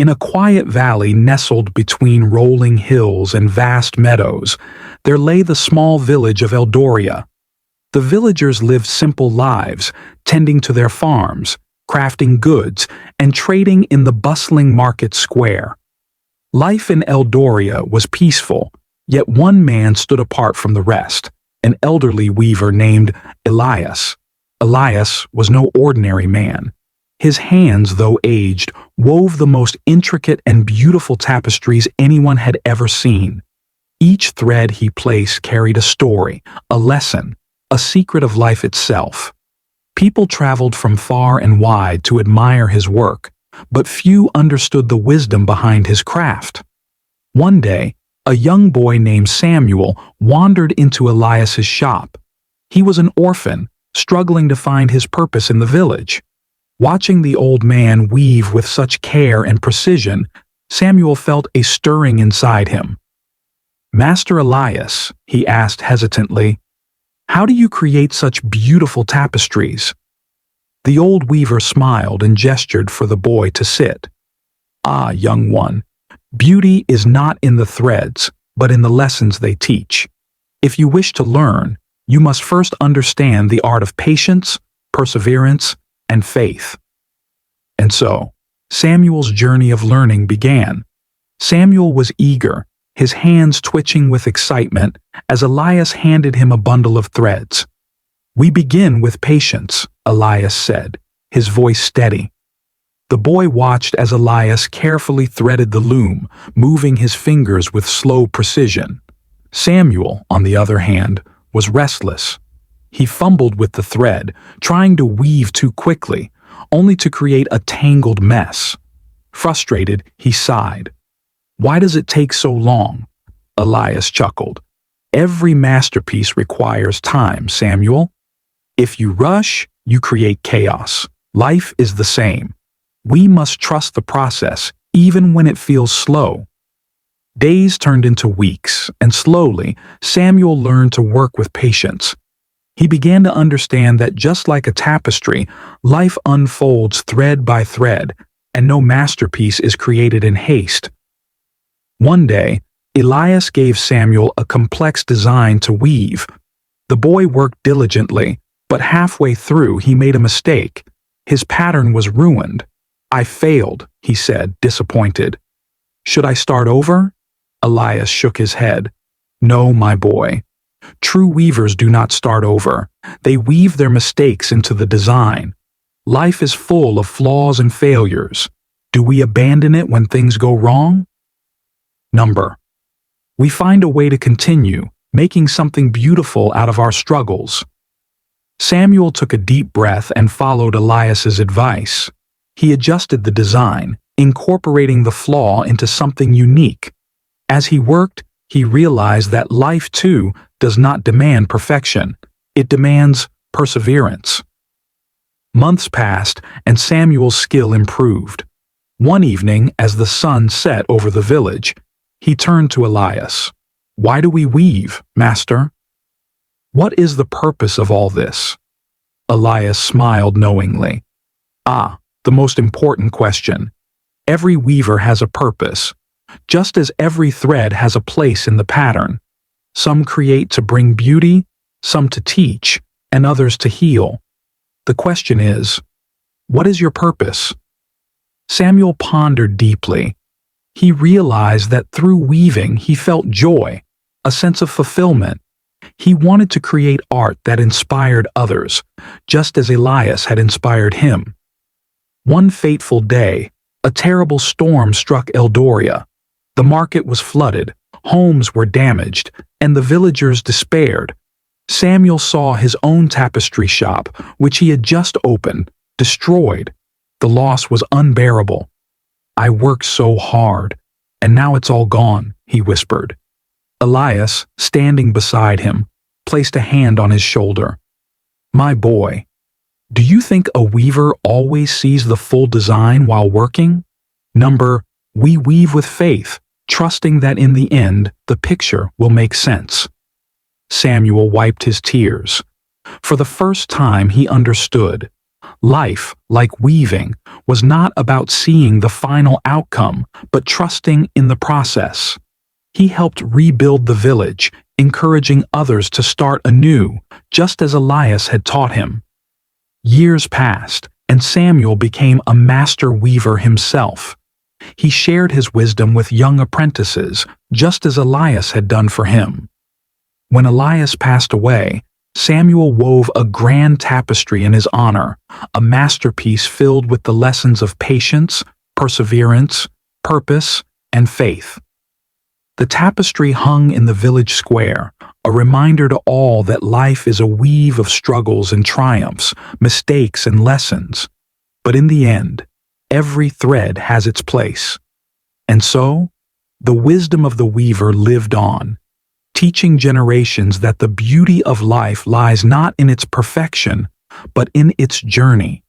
In a quiet valley nestled between rolling hills and vast meadows, there lay the small village of Eldoria. The villagers lived simple lives, tending to their farms, crafting goods, and trading in the bustling market square. Life in Eldoria was peaceful, yet one man stood apart from the rest, an elderly weaver named Elias. Elias was no ordinary man. His hands, though aged, wove the most intricate and beautiful tapestries anyone had ever seen. Each thread he placed carried a story, a lesson, a secret of life itself. People traveled from far and wide to admire his work, but few understood the wisdom behind his craft. One day, a young boy named Samuel wandered into Elias's shop. He was an orphan, struggling to find his purpose in the village. Watching the old man weave with such care and precision, Samuel felt a stirring inside him. "Master Elias," he asked hesitantly, "how do you create such beautiful tapestries?" The old weaver smiled and gestured for the boy to sit. "Ah, young one, beauty is not in the threads, but in the lessons they teach. If you wish to learn, you must first understand the art of patience, perseverance, and faith." And so, Samuel's journey of learning began. Samuel was eager, his hands twitching with excitement as Elias handed him a bundle of threads. "We begin with patience," Elias said, his voice steady. The boy watched as Elias carefully threaded the loom, moving his fingers with slow precision. Samuel, on the other hand, was restless. He fumbled with the thread, trying to weave too quickly, only to create a tangled mess. Frustrated, he sighed. "Why does it take so long?" Elias chuckled. "Every masterpiece requires time, Samuel. If you rush, you create chaos. Life is the same. We must trust the process, even when it feels slow." Days turned into weeks, and slowly, Samuel learned to work with patience. He began to understand that just like a tapestry, life unfolds thread by thread, and no masterpiece is created in haste. One day, Elias gave Samuel a complex design to weave. The boy worked diligently, but halfway through he made a mistake. His pattern was ruined. "I failed," he said, disappointed. "Should I start over?" Elias shook his head. "No, my boy. True weavers do not start over. They weave their mistakes into the design. Life is full of flaws and failures. Do we abandon it when things go wrong? We find a way to continue, making something beautiful out of our struggles." Samuel took a deep breath and followed Elias's advice. He adjusted the design, incorporating the flaw into something unique. As he worked, he realized that life, too, does not demand perfection. It demands perseverance. Months passed, and Samuel's skill improved. One evening, as the sun set over the village, he turned to Elias. "Why do we weave, Master? What is the purpose of all this?" Elias smiled knowingly. "Ah, the most important question. Every weaver has a purpose, just as every thread has a place in the pattern. Some create to bring beauty, some to teach, and others to heal. The question is, what is your purpose?" Samuel pondered deeply. He realized that through weaving he felt joy, a sense of fulfillment. He wanted to create art that inspired others, just as Elias had inspired him. One fateful day, a terrible storm struck Eldoria. The market was flooded, homes were damaged, and the villagers despaired. Samuel saw his own tapestry shop, which he had just opened, destroyed. The loss was unbearable. "I worked so hard, and now it's all gone," he whispered. Elias, standing beside him, placed a hand on his shoulder. "My boy, do you think a weaver always sees the full design while working? We weave with faith, trusting that in the end, the picture will make sense." Samuel wiped his tears. For the first time he understood. Life, like weaving, was not about seeing the final outcome, but trusting in the process. He helped rebuild the village, encouraging others to start anew, just as Elias had taught him. Years passed, and Samuel became a master weaver himself. He shared his wisdom with young apprentices, just as Elias had done for him. When Elias passed away, Samuel wove a grand tapestry in his honor, a masterpiece filled with the lessons of patience, perseverance, purpose, and faith. The tapestry hung in the village square, a reminder to all that life is a weave of struggles and triumphs, mistakes and lessons. But in the end, every thread has its place. And so, the wisdom of the weaver lived on, teaching generations that the beauty of life lies not in its perfection, but in its journey.